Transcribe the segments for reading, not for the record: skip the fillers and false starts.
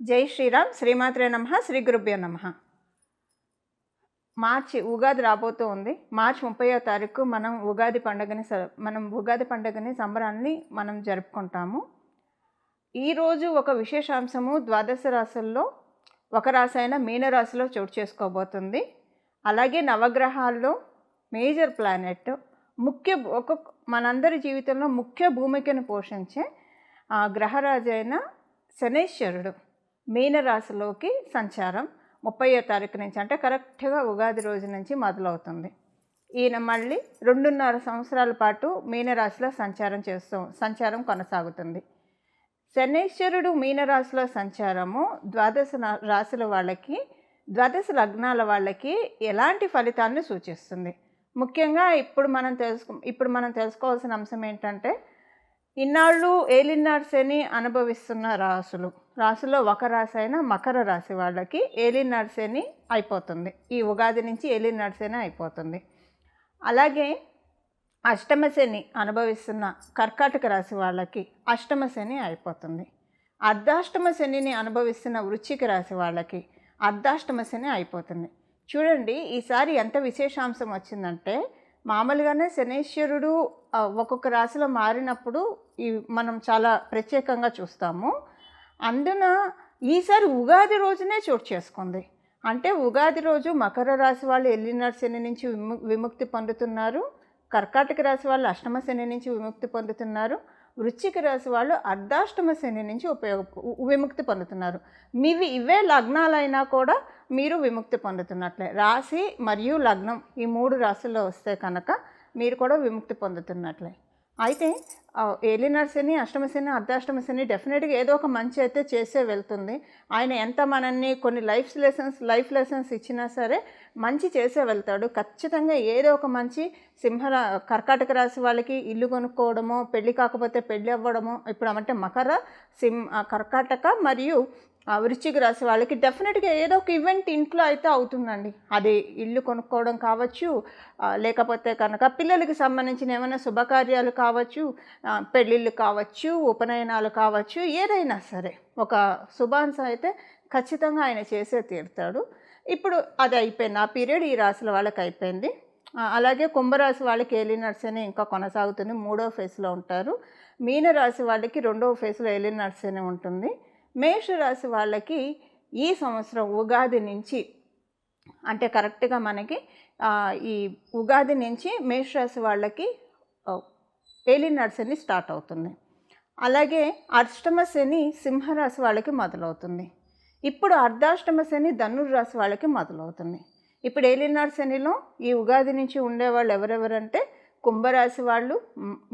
జై శ్రీరామ్. శ్రీమాత్రే నమః. శ్రీ గురుభ్యో నమః. మార్చి ఉగాది రాబోతూ ఉంది. మార్చి 30వ తారీఖు మనం ఉగాది పండుగని సంబరాన్ని మనం జరుపుకుంటాము. ఈరోజు ఒక విశేషాంశము ద్వాదశ రాశుల్లో ఒక రాశి అయిన మీనరాశిలో చోటు చేసుకోబోతుంది. అలాగే నవగ్రహాల్లో మేజర్ ప్లానెట్ మనందరి జీవితంలో ముఖ్య భూమికను పోషించే గ్రహరాజు అయిన శనైశ్వరుడు మీనరాశిలోకి సంచారం 30వ తారీఖు నుంచి, అంటే కరెక్ట్గా ఉగాది రోజు నుంచి మొదలవుతుంది. ఈయన మళ్ళీ 2.5 సంవత్సరాల పాటు మీనరాశిలో సంచారం కొనసాగుతుంది. శనైశ్వరుడు మీనరాశిలో సంచారము ద్వాదశ లగ్నాల వాళ్ళకి ఎలాంటి ఫలితాన్ని సూచిస్తుంది? ముఖ్యంగా ఇప్పుడు మనం తెలుసుకోవాల్సిన అంశం ఏంటంటే, ఇన్నాళ్ళు ఏలినాడు శని అనుభవిస్తున్న రాశుల్లో ఒక రాశి అయిన మకర రాశి వాళ్ళకి ఏలినాడు శని అయిపోతుంది. ఈ ఉగాది నుంచి ఏలినాడు శని అయిపోతుంది. అలాగే అష్టమ శని అనుభవిస్తున్న కర్కాటక రాశి వాళ్ళకి అష్టమ శని అయిపోతుంది. అర్ధాష్టమ శనిని అనుభవిస్తున్న వృశ్చిక రాశి వాళ్ళకి అర్ధాష్టమ శని అయిపోతుంది. చూడండి, ఈసారి ఎంత విశేషాంశం వచ్చిందంటే, మామూలుగానే శనైశ్వరుడు ఒక్కొక్క రాశిలో మారినప్పుడు మనం చాలా ప్రత్యేకంగా చూస్తాము. అందున ఈసారి ఉగాది రోజునే చోటు చేసుకుంది. అంటే ఉగాది రోజు మకర రాశి వాళ్ళు ఏలినాడు శని నుంచి విముక్తి పొందుతున్నారు. కర్కాటక రాశి వాళ్ళు అష్టమ శని నుంచి విముక్తి పొందుతున్నారు. వృశ్చిక రాశి వాళ్ళు అర్ధాష్టమ శని నుంచి విముక్తి పొందుతున్నారు. ఇవే లగ్నాలైనా కూడా మీరు విముక్తి పొందుతున్నట్లే. రాశి మరియు లగ్నం ఈ 3 రాశుల్లో వస్తే కనుక మీరు కూడా విముక్తి పొందుతున్నట్లే. అయితే ఏలినాడు శని, అష్టమ శని, అర్ధాష్టమ శని డెఫినెట్గా ఏదో ఒక మంచి అయితే చేసే వెళ్తుంది. ఆయన ఎంత మనల్ని కొన్ని లైఫ్ లెసన్స్ ఇచ్చినా సరే మంచి చేసే వెళ్తాడు. ఖచ్చితంగా ఏదో ఒక మంచి కర్కాటక రాశి వాళ్ళకి ఇల్లు కొనుక్కోవడమో, పెళ్ళి కాకపోతే పెళ్ళి అవ్వడమో, ఇప్పుడు అంటే కర్కాటక మరియు వృశ్చిక రాశి వాళ్ళకి డెఫినెట్గా ఏదో ఒక ఈవెంట్ ఇంట్లో అయితే అవుతుందండి. అది ఇల్లు కొనుక్కోవడం కావచ్చు, లేకపోతే కనుక పిల్లలకి సంబంధించిన ఏమైనా శుభకార్యాలు కావచ్చు, పెళ్ళిళ్ళు కావచ్చు, ఉపనయనాలు కావచ్చు, ఏదైనా సరే ఒక శుభాంశం అయితే ఖచ్చితంగా ఆయన చేసే తీరుతాడు. ఇప్పుడు అది అయిపోయింది, ఆ పీరియడ్ ఈ రాశుల వాళ్ళకి అయిపోయింది. అలాగే కుంభరాశి వాళ్ళకి ఏలినాడు శని ఇంకా కొనసాగుతుంది, 3వ ఫేజ్లో ఉంటారు. మీనరాశి వాళ్ళకి 2వ ఫేజ్లో ఏలినాడు శని ఉంటుంది. మేషరాశి వాళ్ళకి ఈ సంవత్సరం ఉగాది నుంచి, అంటే కరెక్ట్గా మనకి ఈ ఉగాది నుంచి మేషరాశి వాళ్ళకి ఏలినాడు శని స్టార్ట్ అవుతుంది. అలాగే అష్టమ శని సింహరాశి వాళ్ళకి మొదలవుతుంది. ఇప్పుడు అర్ధాష్టమ శని ధనుర్రాశి వాళ్ళకి మొదలవుతుంది. ఇప్పుడు ఏలినాడు శనిలో ఈ ఉగాది నుంచి ఉండేవాళ్ళు ఎవరెవరంటే కుంభరాశి వాళ్ళు,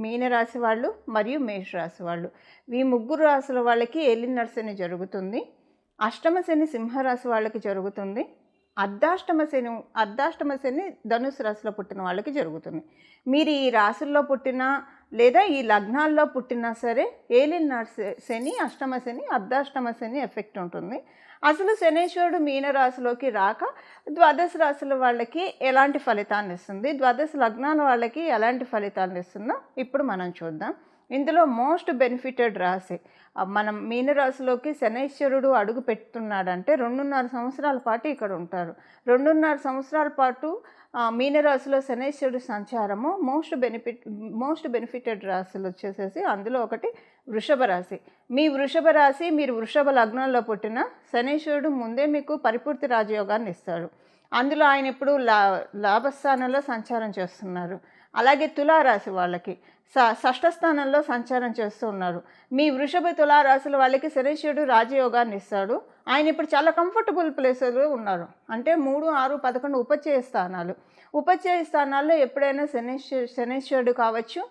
మీనరాశి వాళ్ళు మరియు మేషరాశి వాళ్ళు. ఈ 3 రాశుల వాళ్ళకి ఏలినాడు శని జరుగుతుంది. అష్టమ శని సింహరాశి వాళ్ళకి జరుగుతుంది. అర్ధాష్టమ శని ధనుసు రాశిలో పుట్టిన వాళ్ళకి జరుగుతుంది. మీరు ఈ రాశుల్లో పుట్టినా లేదా ఈ లగ్నాల్లో పుట్టినా సరే ఏలినాడు శని, అష్టమ శని, అర్ధాష్టమ శని ఎఫెక్ట్ ఉంటుంది. అసలు శనైశ్వరుడు మీనరాశిలోకి రాక ద్వాదశ రాశుల వాళ్ళకి ఎలాంటి ఫలితాన్ని ఇస్తుంది, ద్వాదశ లగ్నాల వాళ్ళకి ఎలాంటి ఫలితాన్ని ఇస్తుందో ఇప్పుడు మనం చూద్దాం. ఇందులో మోస్ట్ బెనిఫిటెడ్ రాశి మనం మీనరాశిలోకి శనైశ్వరుడు అడుగు పెడుతున్నాడంటే 2.5 సంవత్సరాల పాటు ఇక్కడ ఉంటారు. 2.5 సంవత్సరాల పాటు మీనరాశిలో శనైశ్వరుడు సంచారము మోస్ట్ బెనిఫిటెడ్ రాశులు వచ్చేసేసి అందులో ఒకటి వృషభ రాశి. మీరు వృషభ లగ్నంలో పుట్టిన శనైశ్వరుడు ముందే మీకు పరిపూర్తి రాజయోగాన్ని ఇస్తాడు. అందులో ఆయన ఇప్పుడు లాభస్థానంలో సంచారం చేస్తున్నారు. అలాగే తులారాశి వాళ్ళకి షష్ఠ స్థానంలో సంచారం చేస్తూ ఉన్నారు. మీ వృషభ తులారాశుల వాళ్ళకి శనైశ్వరుడు రాజయోగాన్ని ఇస్తాడు. ఆయన ఇప్పుడు చాలా కంఫర్టబుల్ ప్లేసులో ఉన్నారు. అంటే 3, 6, 11 ఉపచయ స్థానాల్లో ఎప్పుడైనా శనైశ్వరుడు కావచ్చు,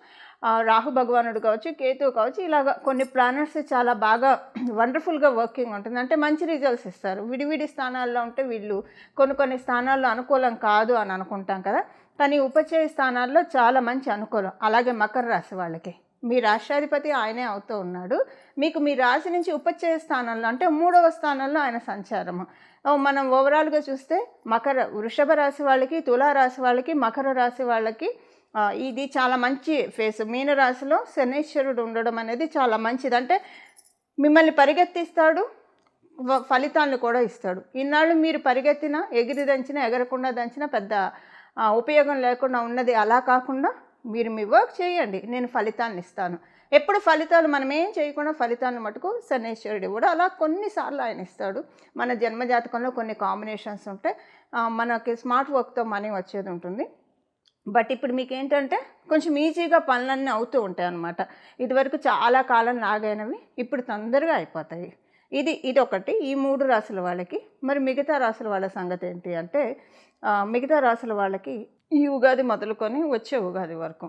రాహు భగవానుడు కావచ్చు, కేతువు కావచ్చు, ఇలాగ కొన్ని ప్లానెట్స్ చాలా బాగా వండర్ఫుల్గా వర్కింగ్ ఉంటుంది. అంటే మంచి రిజల్ట్స్ ఇస్తారు. విడివిడి స్థానాల్లో ఉంటే వీళ్ళు కొన్ని స్థానాల్లో అనుకూలం కాదు అని అనుకుంటాం కదా, కానీ ఉపచయ స్థానాల్లో చాలా మంచి అనుకూలం. అలాగే మకర రాశి వాళ్ళకి మీ రాష్ట్రాధిపతి ఆయనే అవుతూ ఉన్నాడు. మీకు మీ రాశి నుంచి ఉపచయ స్థానంలో అంటే 3వ స్థానంలో ఆయన సంచారము. మనం ఓవరాల్గా చూస్తే వృషభ రాశి వాళ్ళకి, తులారాశి వాళ్ళకి, మకర రాశి వాళ్ళకి ఇది చాలా మంచి ఫేస్. మీనరాశిలో శనైశ్వరుడు ఉండడం అనేది చాలా మంచిది. అంటే మిమ్మల్ని పరిగెత్తిస్తాడు, ఫలితాలను కూడా ఇస్తాడు. ఇన్నాళ్ళు మీరు పరిగెత్తినా, ఎగిరి దంచినా, ఎగరకుండా దంచినా పెద్ద ఉపయోగం లేకుండా ఉన్నది అలా కాకుండా మీరు మీ వర్క్ చేయండి, నేను ఫలితాన్ని ఇస్తాను. ఎప్పుడు ఫలితాలు మనం ఏం చేయకుండా ఫలితాలను మటుకు శనీశ్వరుడు కూడా అలా కొన్నిసార్లు ఆయన ఇస్తాడు. మన జన్మజాతకంలో కొన్ని కాంబినేషన్స్ ఉంటాయి. మనకి స్మార్ట్ వర్క్తో మనీ వచ్చేది ఉంటుంది. బట్ ఇప్పుడు మీకేంటంటే కొంచెం ఈజీగా పనులన్నీ అవుతూ ఉంటాయి అన్నమాట. ఇదివరకు చాలా కాలం లాగైనవి ఇప్పుడు తొందరగా అయిపోతాయి. ఇదొకటి ఈ 3 రాసుల వాళ్ళకి. మరి మిగతా రాసుల వాళ్ళ సంగతి ఏంటి అంటే మిగతా రాసుల వాళ్ళకి ఈ ఉగాది మొదలుకొని వచ్చే ఉగాది వరకు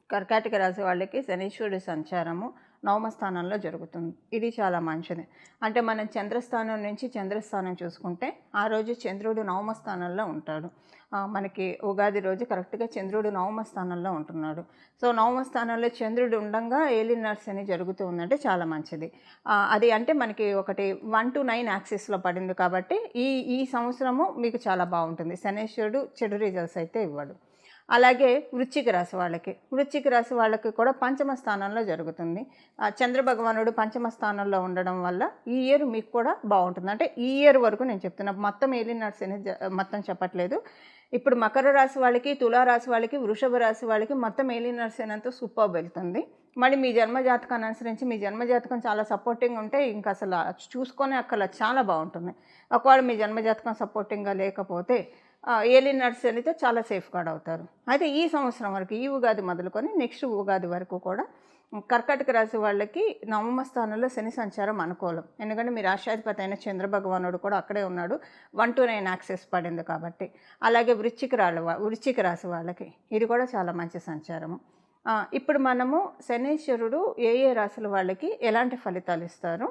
కర్కాటక రాశి వాళ్ళకి శనీశ్వరుడి సంచారము నవమ స్థానంలో జరుగుతుంది. ఇది చాలా మంచిది. అంటే మనం చంద్రస్థానం నుంచి చంద్రస్థానం చూసుకుంటే ఆ రోజు చంద్రుడు నవమ స్థానంలో ఉంటాడు. మనకి ఉగాది రోజు కరెక్ట్గా చంద్రుడు నవమ స్థానంలో ఉంటున్నాడు. సో నవమ స్థానంలో చంద్రుడు ఉండగా ఏలినాటి శని జరుగుతూ ఉందంటే చాలా మంచిది. అది అంటే మనకి ఒకటి 1 to 9 యాక్సిస్లో పడింది కాబట్టి ఈ సంవత్సరము మీకు చాలా బాగుంటుంది. శనీశ్వరుడు చెడు రిజల్ట్స్ అయితే ఇవ్వడు. అలాగే వృశ్చిక రాశి వాళ్ళకి కూడా పంచమ స్థానంలో జరుగుతుంది. చంద్రభగవానుడు పంచమ స్థానంలో ఉండడం వల్ల ఈ ఇయర్ మీకు కూడా బాగుంటుంది. అంటే ఈ ఇయర్ వరకు నేను చెప్తున్నా, మొత్తం ఏలినాటి శని మొత్తం చెప్పట్లేదు. ఇప్పుడు మకర రాశి వాళ్ళకి, తులారాశి వాళ్ళకి, వృషభ రాశి వాళ్ళకి మొత్తం ఏలినాటి శని అంతా సూపర్బ్ వెళ్తుంది. మళ్ళీ మీ జన్మజాతకాన్ని అనుసరించి మీ జన్మజాతకం చాలా సపోర్టింగ్ ఉంటే ఇంకా అసలు చూసుకొని అక్కడ చాలా బాగుంటుంది. ఒకవేళ మీ జన్మజాతకం సపోర్టింగ్గా లేకపోతే ఏలినాటి శనితో చాలా సేఫ్ గార్డ్ అవుతారు. అయితే ఈ సంవత్సరం వరకు ఈ ఉగాది మొదలుకొని నెక్స్ట్ ఉగాది వరకు కూడా కర్కాటక రాశి వాళ్ళకి నవమ స్థానంలో శని సంచారం అనుకూలం. ఎందుకంటే మీ రాష్ట్రాధిపతి అయిన చంద్రభగవానుడు కూడా అక్కడే ఉన్నాడు. 1 to 9 యాక్సెస్ పడింది కాబట్టి. అలాగే వృశ్చిక రాశి వాళ్ళకి ఇది కూడా చాలా మంచి సంచారము. ఇప్పుడు మనము శనీశ్వరుడు ఏ రాశుల వాళ్ళకి ఎలాంటి ఫలితాలు ఇస్తారు,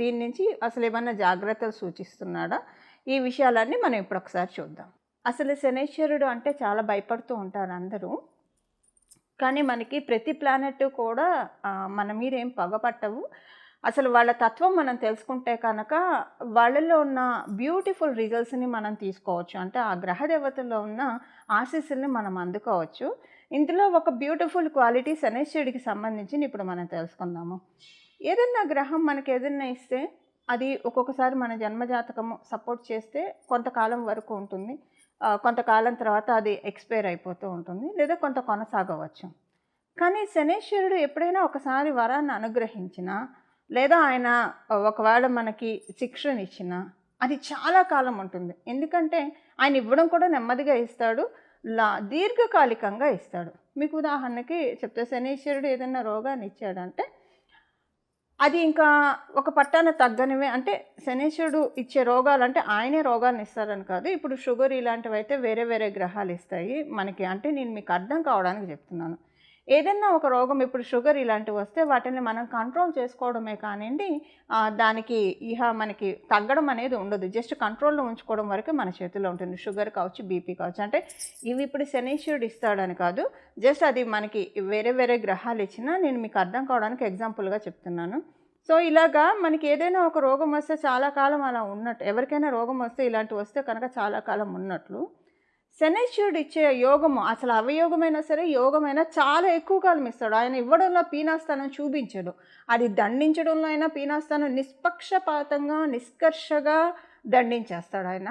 దీని నుంచి అసలు ఏమన్నా జాగ్రత్తలు సూచిస్తున్నాడా, ఈ విషయాలన్నీ మనం ఇప్పుడు ఒకసారి చూద్దాం. అసలు శనీశ్వరుడు అంటే చాలా భయపడుతూ ఉంటారు అందరూ. కానీ మనకి ప్రతి ప్లానెట్ కూడా మన మీద ఏం పగపట్టవు. అసలు వాళ్ళ తత్వం మనం తెలుసుకుంటే కనుక వాళ్ళల్లో ఉన్న బ్యూటిఫుల్ రిజల్ట్స్ని మనం తీసుకోవచ్చు. అంటే ఆ గ్రహ దేవతల్లో ఉన్న ఆశీస్సుల్ని మనం అందుకోవచ్చు. ఇందులో ఒక బ్యూటిఫుల్ క్వాలిటీ శనీశ్వరుడికి సంబంధించి ఇప్పుడు మనం తెలుసుకుందాము. ఏదన్నా గ్రహం మనకి ఏదన్నా ఇస్తే అది ఒక్కొక్కసారి మన జన్మజాతకము సపోర్ట్ చేస్తే కొంతకాలం వరకు ఉంటుంది. కొంతకాలం తర్వాత అది ఎక్స్పైర్ అయిపోతూ ఉంటుంది, లేదా కొంత కొనసాగవచ్చు. కానీ శనీశ్వరుడు ఎప్పుడైనా ఒకసారి వరాన్ని అనుగ్రహించినా, లేదా ఆయన ఒకవేళ మనకి శిక్షణనిచ్చినా అది చాలా కాలం ఉంటుంది. ఎందుకంటే ఆయన ఇవ్వడం కూడా నెమ్మదిగా ఇస్తాడు, దీర్ఘకాలికంగా ఇస్తాడు. మీకు ఉదాహరణకి చెప్తే శనీశ్వరుడు ఏదైనా రోగాన్ని ఇచ్చాడంటే అది ఇంకా ఒక పట్టాన తగ్గనివే. అంటే శనీశ్వరుడు ఇచ్చే రోగాలు అంటే ఆయనే రోగాన్ని ఇస్తారని కాదు. ఇప్పుడు షుగర్ ఇలాంటివి అయితే వేరే వేరే గ్రహాలు ఇస్తాయి మనకి. అంటే నేను మీకు అర్థం కావడానికి చెప్తున్నాను. ఏదైనా ఒక రోగం ఇప్పుడు షుగర్ ఇలాంటివి వస్తే వాటిని మనం కంట్రోల్ చేసుకోవడమే కానివ్వండి, దానికి మనకి తగ్గడం అనేది ఉండదు. జస్ట్ కంట్రోల్లో ఉంచుకోవడం వరకే మన చేతిలో ఉంటుంది. షుగర్ కావచ్చు, బీపీ కావచ్చు. అంటే ఇవి ఇప్పుడు శనీశ్వరుడు ఇస్తాడని కాదు, జస్ట్ అది మనకి వేరే వేరే గ్రహాలు ఇచ్చినా నేను మీకు అర్థం కావడానికి ఎగ్జాంపుల్గా చెప్తున్నాను. సో ఇలాగా మనకి ఏదైనా ఒక రోగం వస్తే చాలా కాలం అలా ఉన్నట్టు, ఎవరికైనా రోగం వస్తే ఇలాంటివి వస్తే కనుక చాలా కాలం ఉన్నట్లు, శనీశ్వరుడు ఇచ్చే యోగము అసలు అవయోగమైనా సరే యోగమైనా చాలా ఎక్కువ కాలం ఇస్తాడు. ఆయన ఇవ్వడంలో పీనాస్థానం చూపించడు, అది దండించడంలో అయినా పీనాస్థానం నిష్పక్షపాతంగా నిష్కర్షగా దండించేస్తాడు ఆయన.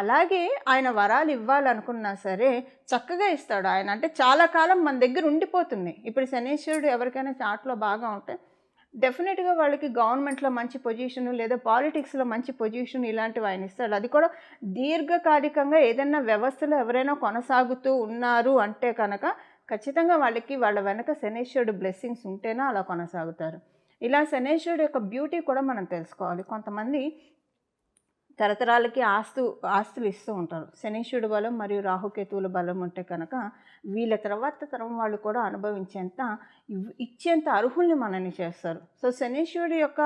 అలాగే ఆయన వరాలు ఇవ్వాలనుకున్నా సరే చక్కగా ఇస్తాడు ఆయన. అంటే చాలా కాలం మన దగ్గర ఉండిపోతుంది. ఇప్పుడు శనీశ్వరుడు ఎవరికైనా చాట్లో బాగా ఉంటే డెఫినెట్గా వాళ్ళకి గవర్నమెంట్లో మంచి పొజిషన్, లేదా పాలిటిక్స్లో మంచి పొజిషన్ ఇలాంటివి ఆయన ఇస్తాడు. అది కూడా దీర్ఘకాలికంగా ఏదైనా వ్యవస్థలో ఎవరైనా కొనసాగుతూ ఉన్నారు అంటే కనుక ఖచ్చితంగా వాళ్ళకి వాళ్ళ వెనక శనీశ్వరుడు బ్లెస్సింగ్స్ ఉంటేనే అలా కొనసాగుతారు. ఇలా శనీశ్వరుడు యొక్క బ్యూటీ కూడా మనం తెలుసుకోవాలి. కొంతమంది తరతరాలకి ఆస్తులు ఇస్తూ ఉంటారు. శనీశ్వరుడు బలం మరియు రాహుకేతువుల బలం ఉంటే కనుక వీళ్ళ తర్వాత తరం వాళ్ళు కూడా అనుభవించేంత ఇచ్చేంత అర్హుల్ని మనల్ని చేస్తారు. సో శనీశ్వరుడు యొక్క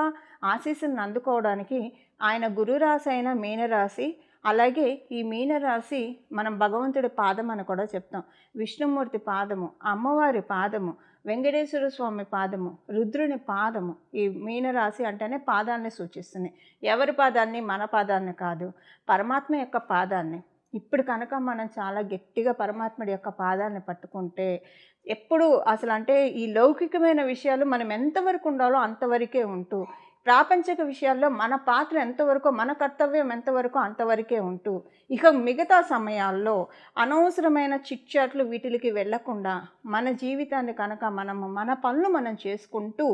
ఆశీస్సులను అందుకోవడానికి ఆయన గురురాశి అయిన మీనరాశి, అలాగే ఈ మీనరాశి మనం భగవంతుడి పాదం అని కూడా చెప్తాం. విష్ణుమూర్తి పాదము, అమ్మవారి పాదము, వెంకటేశ్వర స్వామి పాదము, రుద్రుని పాదము. ఈ మీనరాశి అంటేనే పాదాన్ని సూచిస్తుంది. ఎవరి పాదాన్ని? మన పాదాన్ని కాదు, పరమాత్మ యొక్క పాదాన్ని. ఇప్పుడు కనుక మనం చాలా గట్టిగా పరమాత్ముడి యొక్క పాదాన్ని పట్టుకుంటే ఎప్పుడు అసలు అంటే ఈ లౌకికమైన విషయాలు మనం ఎంతవరకు ఉండాలో అంతవరకే ఉంటూ ప్రాపంచిక విషయాల్లో మన పాత్ర ఎంతవరకో, మన కర్తవ్యం ఎంతవరకో అంతవరకే ఉంటూ, ఇక మిగతా సమయాల్లో అనవసరమైన చిట్ చాట్లు వీటికి వెళ్ళకుండా మన జీవితాన్ని కనుక మనము మన పనులు మనం చేసుకుంటూ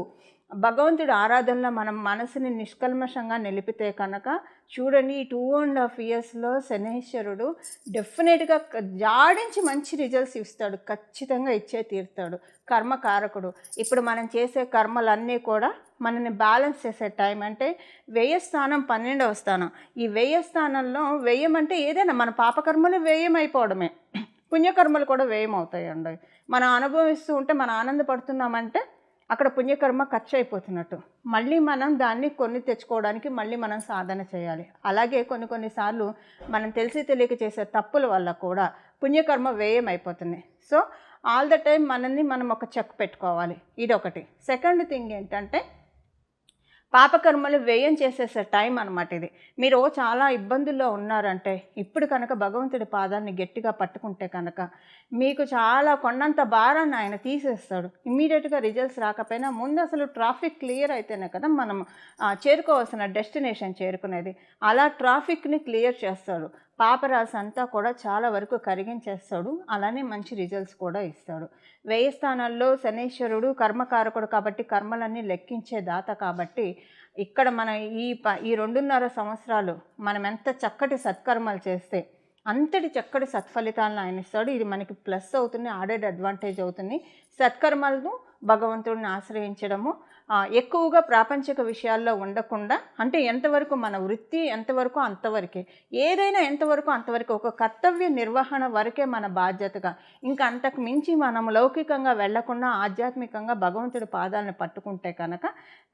భగవంతుడి ఆరాధనలో మనం మనసుని నిష్కల్మషంగా నిలిపితే కనుక చూడండి, ఈ 2.5 yearsలో శనీశ్వరుడు డెఫినెట్గా జాడించి మంచి రిజల్ట్స్ ఇస్తాడు, ఖచ్చితంగా ఇచ్చే తీరుతాడు. కర్మకారకుడు. ఇప్పుడు మనం చేసే కర్మలన్నీ కూడా మనని బ్యాలెన్స్ చేసే టైం. అంటే వ్యయ స్థానం 12వ స్థానం. ఈ వ్యయ స్థానంలో వ్యయం అంటే ఏదైనా మన పాపకర్మలు వ్యయం అయిపోవడమే, పుణ్యకర్మలు కూడా వ్యయం అవుతాయండి. మనం అనుభవిస్తూ ఉంటే మనం ఆనందపడుతున్నామంటే అక్కడ పుణ్యకర్మ ఖర్చు అయిపోతున్నట్టు. మళ్ళీ మనం దాన్ని కొన్ని తెచ్చుకోవడానికి మళ్ళీ మనం సాధన చేయాలి. అలాగే కొన్నిసార్లు మనం తెలిసి తెలియక చేసే తప్పుల వల్ల కూడా పుణ్యకర్మ వ్యయం అయిపోతుంది. సో ఆల్ ద టైం మనల్ని మనం ఒక చెక్ పెట్టుకోవాలి. ఇదొకటి. సెకండ్ థింగ్ ఏంటంటే పాపకర్మలు వ్యయం చేసేసే టైం అనమాట ఇది. మీరు చాలా ఇబ్బందుల్లో ఉన్నారంటే ఇప్పుడు కనుక భగవంతుడి పాదాన్ని గట్టిగా పట్టుకుంటే కనుక మీకు చాలా కొండంత భారాన్ని ఆయన తీసేస్తాడు. ఇమ్మీడియట్గా రిజల్ట్స్ రాకపోయినా ముందు అసలు ట్రాఫిక్ క్లియర్ అయితేనే కదా మనం చేరుకోవాల్సిన డెస్టినేషన్ చేరుకునేది. అలా ట్రాఫిక్ని క్లియర్ చేస్తాడు. పాపరాశి అంతా కూడా చాలా వరకు కరిగించేస్తాడు. అలానే మంచి రిజల్ట్స్ కూడా ఇస్తాడు. వ్యయ స్థానాల్లో శనీశ్వరుడు కర్మకారకుడు కాబట్టి కర్మలన్నీ లెక్కించే దాత కాబట్టి ఇక్కడ మనం ఈ 2.5 సంవత్సరాలు మనం ఎంత చక్కటి సత్కర్మలు చేస్తే అంతటి చక్కటి సత్ఫలితాలను ఆయన ఇస్తాడు. ఇది మనకి ప్లస్ అవుతుంది, ఆడెడ్ అడ్వాంటేజ్ అవుతుంది. సత్కర్మలను భగవంతుడిని ఆశ్రయించడము, ఎక్కువగా ప్రాపంచిక విషయాల్లో ఉండకుండా, అంటే ఎంతవరకు మన వృత్తి ఎంతవరకు అంతవరకే, ఏదైనా ఎంతవరకు అంతవరకు, ఒక కర్తవ్య నిర్వహణ వరకే మన బాధ్యతగా, ఇంకా అంతకు మించి మనం లౌకికంగా వెళ్లకుండా ఆధ్యాత్మికంగా భగవంతుడి పాదాలను పట్టుకుంటే కనుక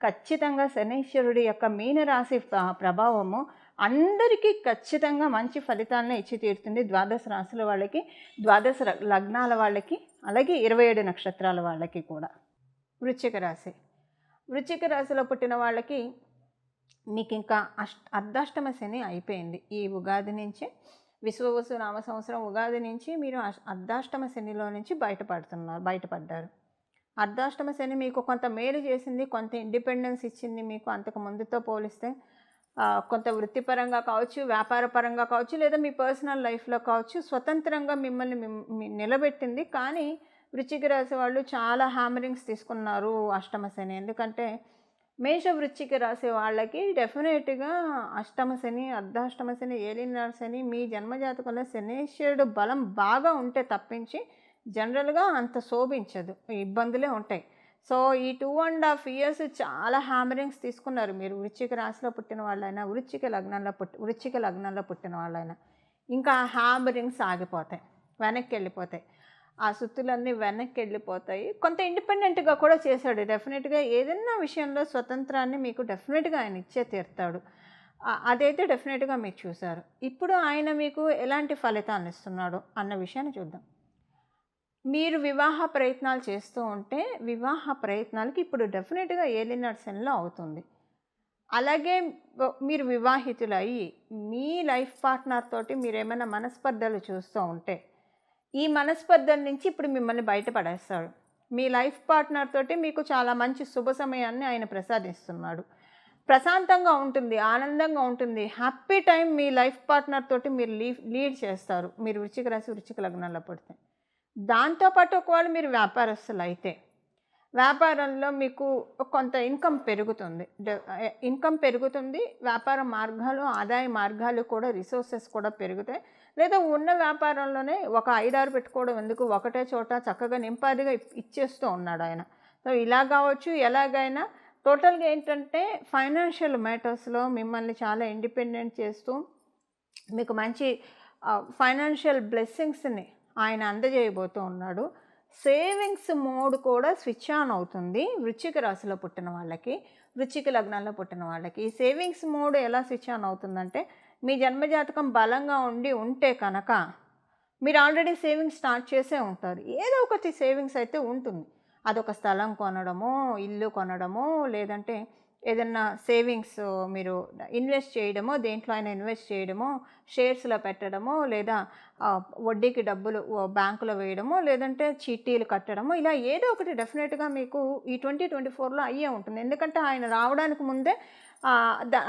ఖచ్చితంగా శనీశ్వరుడి యొక్క మీనరాశి ప్రభావము అందరికీ ఖచ్చితంగా మంచి ఫలితాలను ఇచ్చి తీరుతుంది. 12 రాశుల వాళ్ళకి, 12 లగ్నాల వాళ్ళకి, అలాగే 27 నక్షత్రాల వాళ్ళకి కూడా. వృశ్చిక రాశి. వృశ్చిక రాశిలో పుట్టిన వాళ్ళకి మీకు ఇంకా అర్ధాష్టమ శని అయిపోయింది. ఈ ఉగాది నుంచి, విశ్వవసు నామ సంవత్సరం ఉగాది నుంచి మీరు అర్ధాష్టమ శనిలో నుంచి బయటపడ్డారు. అర్ధాష్టమ శని మీకు కొంత మేలు చేసింది, కొంత ఇండిపెండెన్స్ ఇచ్చింది మీకు అంతకు ముందుతో పోలిస్తే. కొంత వృత్తిపరంగా కావచ్చు, వ్యాపారపరంగా కావచ్చు, లేదా మీ పర్సనల్ లైఫ్లో కావచ్చు, స్వతంత్రంగా మిమ్మల్ని నిలబెట్టింది. కానీ వృశ్చిక రాశి వాళ్ళు చాలా హ్యామరింగ్స్ తీసుకున్నారు అష్టమ శని. ఎందుకంటే మేష వృశ్చిక రాశి వాళ్ళకి డెఫినెట్గా అష్టమ శని, అర్ధాష్టమ శని, ఏలినాడు శని, మీ జన్మజాతకంలో శనీశ్వరుడు బలం బాగా ఉంటే తప్పించి జనరల్గా అంత శోభించదు, ఇబ్బందులే ఉంటాయి. సో ఈ 2.5 years చాలా హ్యామరింగ్స్ తీసుకున్నారు మీరు. వృశ్చిక రాశిలో పుట్టిన వాళ్ళైనా, వృశ్చిక లగ్నంలో పుట్టిన వాళ్ళైనా ఇంకా హ్యామరింగ్స్ ఆగిపోతాయి, వెనక్కి వెళ్ళిపోతాయి. ఆ సుత్తులన్నీ వెనక్కి వెళ్ళిపోతాయి. కొంత ఇండిపెండెంట్గా కూడా చేశాడు. డెఫినెట్గా ఏదైనా విషయంలో స్వతంత్రాన్ని మీకు డెఫినెట్గా ఆయన ఇచ్చే తీరుతాడు. అదైతే డెఫినెట్గా మీరు చూశారు. ఇప్పుడు ఆయన మీకు ఎలాంటి ఫలితాన్ని ఇస్తున్నాడు అన్న విషయాన్ని చూద్దాం. మీరు వివాహ ప్రయత్నాలు చేస్తూ ఉంటే వివాహ ప్రయత్నాలకి ఇప్పుడు డెఫినెట్గా ఏలినాడు శనిలో అవుతుంది. అలాగే మీరు వివాహితులయ్యి మీ లైఫ్ పార్ట్నర్ తోటి మీరు ఏమైనా మనస్పర్ధలు చూస్తూ ఉంటే ఈ మనస్పర్ధల నుంచి ఇప్పుడు మిమ్మల్ని బయటపడేస్తాడు. మీ లైఫ్ పార్ట్నర్ తోటి మీకు చాలా మంచి శుభ సమయాన్ని ఆయన ప్రసాదిస్తున్నాడు. ప్రశాంతంగా ఉంటుంది, ఆనందంగా ఉంటుంది, హ్యాపీ టైం మీ లైఫ్ పార్ట్నర్ తోటి మీరు లీడ్ చేస్తారు. మీరు వృశ్చిక రాశి, వృశ్చిక లగ్నంలో పడితే. దాంతోపాటు ఒకవేళ మీరు వ్యాపారస్తులు అయితే వ్యాపారంలో మీకు కొంత ఇన్కమ్ పెరుగుతుంది. వ్యాపార మార్గాలు, ఆదాయ మార్గాలు కూడా, రిసోర్సెస్ కూడా పెరుగుతాయి. లేదా ఉన్న వ్యాపారంలోనే ఒక 5-6 పెట్టుకోవడం ఎందుకు, ఒకటే చోట చక్కగా నింపాదిగా ఇచ్చేస్తూ ఉన్నాడు ఆయన. సో ఇలా కావచ్చు, ఎలాగైనా టోటల్గా ఏంటంటే ఫైనాన్షియల్ మ్యాటర్స్లో మిమ్మల్ని చాలా ఇండిపెండెంట్ చేస్తూ మీకు మంచి ఫైనాన్షియల్ బ్లెస్సింగ్స్ని ఆయన అందజేయబోతూ ఉన్నాడు. సేవింగ్స్ మోడ్ కూడా స్విచ్ ఆన్ అవుతుంది వృశ్చిక రాశిలో పుట్టిన వాళ్ళకి, వృశ్చిక లగ్నాల్లో పుట్టిన వాళ్ళకి. ఈ సేవింగ్స్ మోడ్ ఎలా స్విచ్ ఆన్ అవుతుందంటే మీ జన్మజాతకం బలంగా ఉంటే కనుక మీరు ఆల్రెడీ సేవింగ్స్ స్టార్ట్ చేసే ఉంటారు. ఏదో ఒకటి సేవింగ్స్ అయితే ఉంటుంది. అదొక స్థలం కొనడమో, ఇల్లు కొనడమో, లేదంటే ఏదన్నా సేవింగ్స్ మీరు ఇన్వెస్ట్ చేయడమో, దేంట్లో అయినా ఇన్వెస్ట్ చేయడమో, షేర్స్‌లో పెట్టడమో, లేదా వడ్డీకి డబ్బులు బ్యాంకులో వేయడమో, లేదంటే చీటీలు కట్టడమో, ఇలా ఏదో ఒకటి డెఫినెట్‌గా మీకు ఈ 2024లో అయ్యే ఉంటుంది. ఎందుకంటే ఆయన రావడానికి ముందే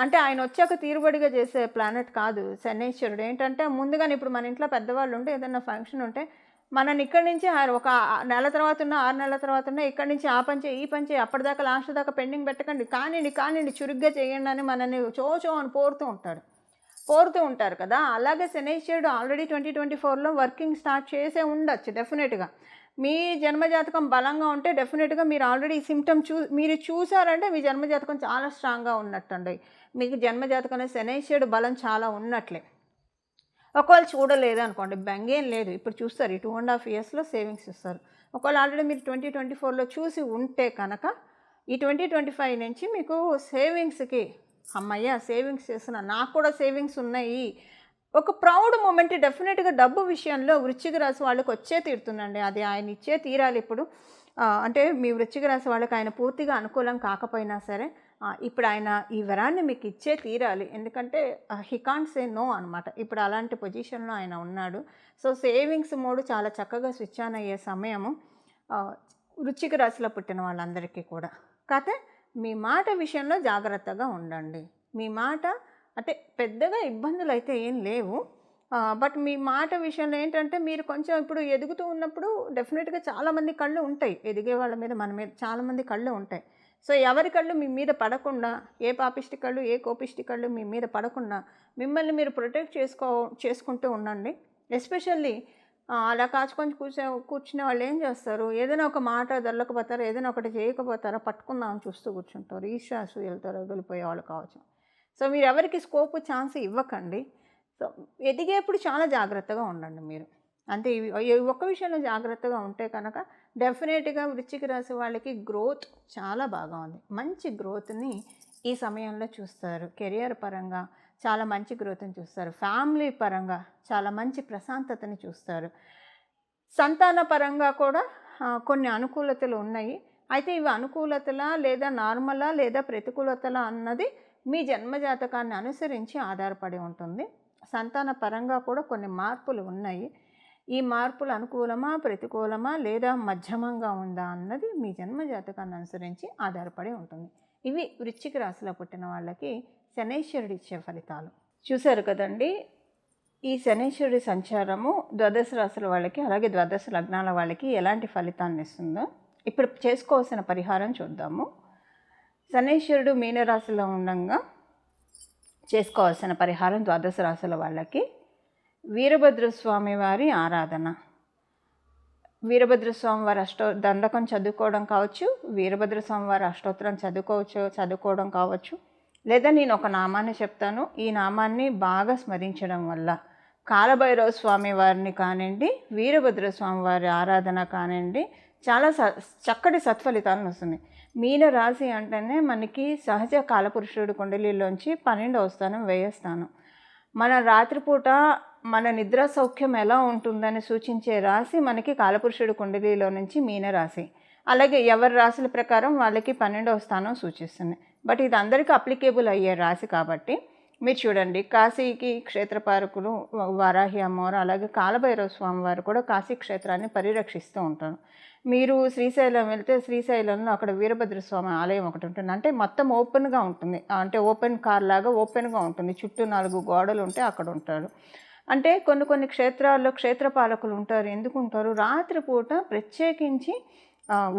అంటే ఆయన వచ్చాక తీరుబడిగా చేసే ప్లానెట్ కాదు శనైశ్వరుడు. ఏంటంటే ముందుగానే ఇప్పుడు మన ఇంట్లో పెద్దవాళ్ళు ఉంటే ఏదైనా ఫంక్షన్ ఉంటే మనల్ని ఇక్కడి నుంచి ఒక నెల తర్వాత ఉన్న 6 నెలల తర్వాత ఉన్న ఇక్కడి నుంచి ఆ పని చేయి, ఈ పని చేయి, అప్పటిదాకా లాస్ట్ దాకా పెండింగ్ పెట్టకండి, కానివ్వండి చురుగ్గా చేయండి అని మనల్ని చో అని పోరుతూ ఉంటారు కదా. అలాగే శనైశ్వరుడు ఆల్రెడీ 2024లో వర్కింగ్ స్టార్ట్ చేసే ఉండొచ్చు డెఫినెట్‌గా. మీ జన్మజాతకం బలంగా ఉంటే డెఫినెట్‌గా మీరు ఆల్రెడీ ఈ సిమ్టమ్ మీరు చూసారంటే మీ జన్మజాతకం చాలా స్ట్రాంగ్‌గా ఉన్నట్టండి. మీకు జన్మజాతకంలో శనైశ్వరుడు బలం చాలా ఉన్నట్లే. ఒకవేళ చూడలేదు అనుకోండి, బెంగేం లేదు. ఇప్పుడు చూస్తారు ఈ 2.5 ఇయర్స్‌లో సేవింగ్స్ ఇస్తారు. ఒకవేళ ఆల్రెడీ మీరు 2024లో చూసి ఉంటే కనుక ఈ 2025 నుంచి మీకు సేవింగ్స్‌కి హమ్మయ్య! సేవింగ్స్ చేస్తున్నా, నాకు కూడా సేవింగ్స్ ఉన్నాయి. ఒక ప్రౌడ్ మూమెంట్ డెఫినెట్‌గా డబ్బు విషయంలో వృశ్చిక రాశి వాళ్ళకి వచ్చే తీరుతుందండి. అది ఆయన ఇచ్చే తీరాలి ఇప్పుడు. అంటే మీ వృశ్చిక రాశి వాళ్ళకి ఆయన పూర్తిగా అనుకూలం కాకపోయినా సరే, ఇప్పుడు ఆయన ఈ వరాన్ని మీకు ఇచ్చే తీరాలి. ఎందుకంటే హి కాంట్ సే నో అనమాట. ఇప్పుడు అలాంటి పొజిషన్‌లో ఆయన ఉన్నాడు. సో, సేవింగ్స్ మోడ్ చాలా చక్కగా స్విచ్ ఆన్ అయ్యే సమయము వృశ్చిక రాశిలో పుట్టిన వాళ్ళందరికీ కూడా. కాతే మీ మాట విషయంలో జాగ్రత్తగా ఉండండి. మీ మాట అంటే పెద్దగా ఇబ్బందులైతే ఏం లేవు. బట్ మీ మాట విషయంలో ఏంటంటే మీరు కొంచెం ఇప్పుడు ఎదుగుతూ ఉన్నప్పుడు డెఫినెట్‌గా చాలామంది కళ్ళు ఉంటాయి. ఎదిగే వాళ్ళ మీద మన మీద చాలామంది కళ్ళు ఉంటాయి. సో, ఎవరి కళ్ళు మీ మీద పడకుండా, ఏ పాపిష్టి కళ్ళు, ఏ కోపిష్టి కళ్ళు మీ మీద పడకుండా మిమ్మల్ని మీరు ప్రొటెక్ట్ చేసుకుంటూ ఉండండి. ఎస్పెషల్లీ అలా కాచుకొని కూర్చునే వాళ్ళు ఏం చేస్తారు, ఏదైనా ఒక మాట దొరకకపోతారా, ఏదైనా ఒకటి చేయకపోతారా పట్టుకుందామని చూస్తూ కూర్చుంటారు. ఈర్ష్య అసూయలతో రగిలిపోయే వాళ్ళు కావచ్చు. సో, మీరు ఎవరికి స్కోప్ ఛాన్స్ ఇవ్వకండి. సో, ఎదిగేప్పుడు చాలా జాగ్రత్తగా ఉండండి మీరు. అంతే. ఈ ఒక్క విషయంలో జాగ్రత్తగా ఉంటే కనుక డెఫినెట్‌గా వృశ్చిక రాశి వాళ్ళకి గ్రోత్ చాలా బాగా ఉంది. మంచి గ్రోత్‌ని ఈ సమయంలో చూస్తారు. కెరియర్ పరంగా చాలా మంచి గ్రోత్‌ని చూస్తారు. ఫ్యామిలీ పరంగా చాలా మంచి ప్రశాంతతని చూస్తారు. సంతాన పరంగా కూడా కొన్ని అనుకూలతలు ఉన్నాయి. అయితే ఇవి అనుకూలతలా, లేదా నార్మలా, లేదా ప్రతికూలతలా అన్నది మీ జన్మజాతకాన్ని అనుసరించి ఆధారపడి ఉంటుంది. సంతాన పరంగా కూడా కొన్ని మార్పులు ఉన్నాయి. ఈ మార్పులు అనుకూలమా, ప్రతికూలమా, లేదా మధ్యమంగా ఉందా అన్నది మీ జన్మజాతకాన్ని అనుసరించి ఆధారపడి ఉంటుంది. ఇవి వృశ్చిక రాశిలో పుట్టిన వాళ్ళకి శనైశ్వరుడు ఇచ్చే ఫలితాలు. చూశారు కదండి. ఈ శనైశ్వరుడి సంచారము ద్వాదశ రాశుల వాళ్ళకి, అలాగే ద్వాదశ లగ్నాల వాళ్ళకి ఎలాంటి ఫలితాన్ని ఇస్తుందో ఇప్పుడు చేసుకోవాల్సిన పరిహారం చూద్దాము. శనైశ్వరుడు మీనరాశిలో ఉండగా చేసుకోవాల్సిన పరిహారం ద్వాదశ రాశుల వాళ్ళకి వీరభద్రస్వామి వారి ఆరాధన. వీరభద్రస్వామి వారి దండకం చదువుకోవడం కావచ్చు, వీరభద్రస్వామి వారి అష్టోత్తరం చదువుకోవడం కావచ్చు, లేదా నేను ఒక నామాన్ని చెప్తాను, ఈ నామాన్ని బాగా స్మరించడం వల్ల కాలభైరవ స్వామి వారిని కానివ్వండి, వీరభద్రస్వామి వారి ఆరాధన కానివ్వండి, చాలా చక్కటి సత్ఫలితాలను వస్తుంది. మీన రాశి అంటేనే మనకి సహజ కాలపురుషుడు కుండలిలోంచి 12వ స్థానం, వ్యయ స్థానం. మన రాత్రిపూట మన నిద్ర సౌఖ్యం ఎలా ఉంటుందని సూచించే రాశి మనకి కాలపురుషుడు కుండలిలో నుంచి మీనరాశి. అలాగే ఎవరి రాశుల ప్రకారం వాళ్ళకి 12వ స్థానం సూచిస్తుంది. బట్ ఇది అందరికీ అప్లికేబుల్ అయ్యే రాశి కాబట్టి మీరు చూడండి, కాశీకి క్షేత్రపాలకులు వారాహి అమ్మవారు, అలాగే కాలభైరవ స్వామి వారు కూడా కాశీ క్షేత్రాన్ని పరిరక్షిస్తూ ఉంటారు. మీరు శ్రీశైలం వెళ్తే శ్రీశైలంలో అక్కడ వీరభద్రస్వామి ఆలయం ఒకటి ఉంటుంది. అంటే మొత్తం ఓపెన్గా ఉంటుంది, అంటే ఓపెన్ కార్ లాగా ఓపెన్గా ఉంటుంది. చుట్టూ 4 గోడలు ఉంటే అక్కడ ఉంటాడు. అంటే కొన్ని క్షేత్రాల్లో క్షేత్రపాలకులు ఉంటారు. ఎందుకు ఉంటారు, రాత్రిపూట ప్రత్యేకించి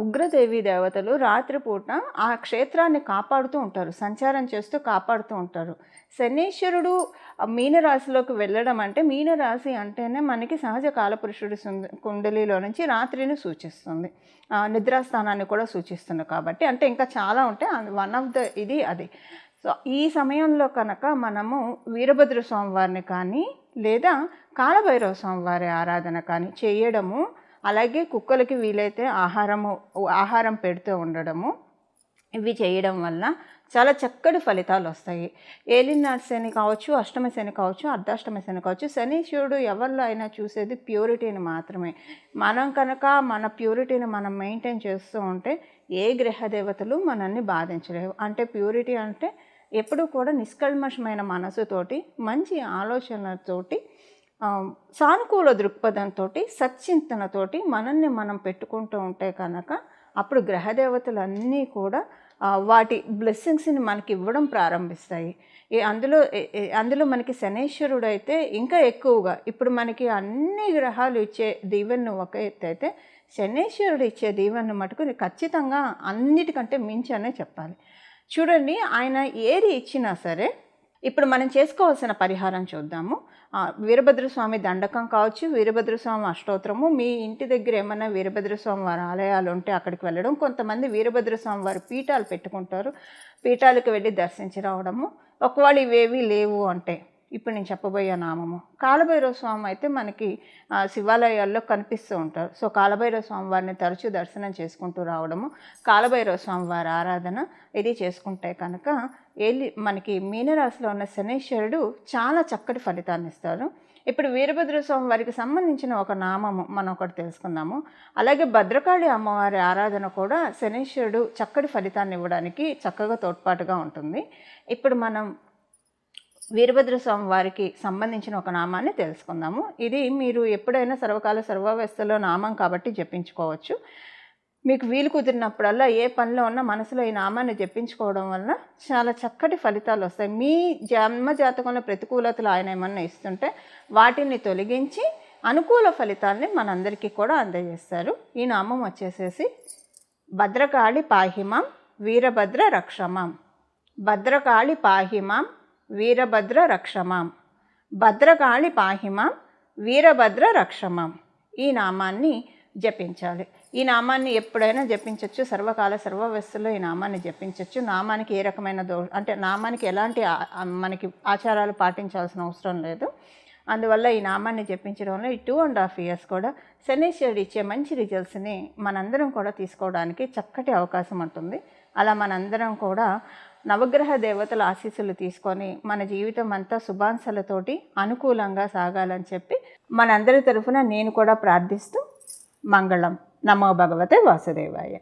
ఉగ్రదేవి దేవతలు రాత్రిపూట ఆ క్షేత్రాన్ని కాపాడుతూ ఉంటారు, సంచారం చేస్తూ కాపాడుతూ ఉంటారు. శనీశ్వరుడు మీనరాశిలోకి వెళ్ళడం అంటే, మీనరాశి అంటేనే మనకి సహజ కాలపురుషుడు కుండలిలో నుంచి రాత్రిని సూచిస్తుంది, నిద్రాస్థానాన్ని కూడా సూచిస్తుంది. కాబట్టి అంటే ఇంకా చాలా ఉంటాయి, వన్ ఆఫ్ ద ఇది అది. సో ఈ సమయంలో కనుక మనము వీరభద్ర స్వామి వారిని కానీ లేదా కాలభైరవ స్వామి వారి ఆరాధన కానీ చేయడము, అలాగే కుక్కలకి వీలైతే ఆహారం పెడుతూ ఉండడము, ఇవి చేయడం వల్ల చాలా చక్కటి ఫలితాలు వస్తాయి. ఏలినాటి శని కావచ్చు, అష్టమ శని కావచ్చు, అర్ధాష్టమ శని కావచ్చు. శనీశ్వరుడు ఎవరిలో అయినా చూసేది ప్యూరిటీని మాత్రమే. మనం కనుక మన ప్యూరిటీని మనం మెయింటైన్ చేస్తూ ఉంటే ఏ గ్రహ దేవతలు మనల్ని బాధించలేవు. అంటే ప్యూరిటీ అంటే ఎప్పుడూ కూడా నిష్కల్మషమైన మనసుతోటి, మంచి ఆలోచనలతోటి, సానుకూల దృక్పథంతో, సచ్చింతనతోటి మనల్ని మనం పెట్టుకుంటూ ఉంటే కనుక అప్పుడు గ్రహదేవతలన్నీ కూడా వాటి బ్లెస్సింగ్స్ని మనకి ఇవ్వడం ప్రారంభిస్తాయి. అందులో మనకి శనీశ్వరుడు అయితే ఇంకా ఎక్కువగా, ఇప్పుడు మనకి అన్ని గ్రహాలు ఇచ్చే దీవెనను ఒక ఎత్తు అయితే, శనీశ్వరుడు ఇచ్చే దీవెనను మటుకు ఖచ్చితంగా అన్నిటికంటే మించి అనే చెప్పాలి. చూడండి, ఆయన ఏది ఇచ్చినా సరే, ఇప్పుడు మనం చేసుకోవాల్సిన పరిహారం చూద్దాము. వీరభద్రస్వామి దండకం కావచ్చు, వీరభద్రస్వామి అష్టోత్తరము, మీ ఇంటి దగ్గర ఏమైనా వీరభద్రస్వామి వారి ఆలయాలు ఉంటే అక్కడికి వెళ్ళడం. కొంతమంది వీరభద్రస్వామి వారి పీఠాలు పెట్టుకుంటారు, పీఠాలకు వెళ్ళి దర్శించి రావడము. ఒకవేళ ఇవేవి లేవు అంటే ఇప్పుడు నేను చెప్పబోయే నామము కాలభైరవ స్వామి అయితే మనకి శివాలయాల్లో కనిపిస్తూ ఉంటారు. సో కాలభైరవ స్వామి వారిని తరచూ దర్శనం చేసుకుంటూ రావడము, కాలభైరవ స్వామి వారి ఆరాధన ఇది చేసుకుంటే కనుక మనకి మీనరాశిలో ఉన్న శనీశ్వరుడు చాలా చక్కటి ఫలితాన్ని ఇస్తారు. ఇప్పుడు వీరభద్రస్వామి వారికి సంబంధించిన ఒక నామము మనం ఒకటి తెలుసుకుందాము. అలాగే భద్రకాళి అమ్మవారి ఆరాధన కూడా శనీశ్వరుడు చక్కటి ఫలితాన్ని ఇవ్వడానికి చక్కగా తోడ్పాటుగా ఉంటుంది. ఇప్పుడు మనం వీరభద్రస్వామి వారికి సంబంధించిన ఒక నామాన్ని తెలుసుకుందాము. ఇది మీరు ఎప్పుడైనా సర్వకాల సర్వావస్థలో నామం కాబట్టి జపించుకోవచ్చు. మీకు వీలు కుదిరినప్పుడల్లా ఏ పనిలో ఉన్నా మనసులో ఈ నామాన్ని జపించుకోవడం వల్ల చాలా చక్కటి ఫలితాలు వస్తాయి. మీ జన్మ జాతకంలో ప్రతికూలతలు ఆయన ఏమన్నా ఇస్తుంటే వాటిని తొలగించి అనుకూల ఫలితాలని మనందరికీ కూడా అందజేస్తారు. ఈ నామం వచ్చేసేసి భద్రకాళి పాహిమాం వీరభద్ర రక్షమాం. భద్రకాళి పాహిమాం వీరభద్ర రక్షమాం. భద్రకాళి పాహిమాం వీరభద్ర రక్షమాం. ఈ నామాన్ని జపించాలి. ఈ నామాన్ని ఎప్పుడైనా జపించవచ్చు. సర్వకాల సర్వవస్థలో ఈ నామాన్ని జపించవచ్చు. నామానికి ఏ రకమైన అంటే నామానికి ఎలాంటి మనకి ఆచారాలు పాటించాల్సిన అవసరం లేదు. అందువల్ల ఈ నామాన్ని జపించడం వల్ల ఈ 2.5 years కూడా శనీశ్వరుడు ఇచ్చే మంచి రిజల్ట్స్ని మనందరం కూడా తీసుకోవడానికి చక్కటి అవకాశం ఉంటుంది. అలా మనందరం కూడా నవగ్రహ దేవతల ఆశీస్సులు తీసుకొని మన జీవితం అంతా శుభాంశాలతోటి అనుకూలంగా సాగాలని చెప్పి మనందరి తరఫున నేను కూడా ప్రార్థిస్తూ మంగళం. నమో భగవతే వాసుదేవాయ.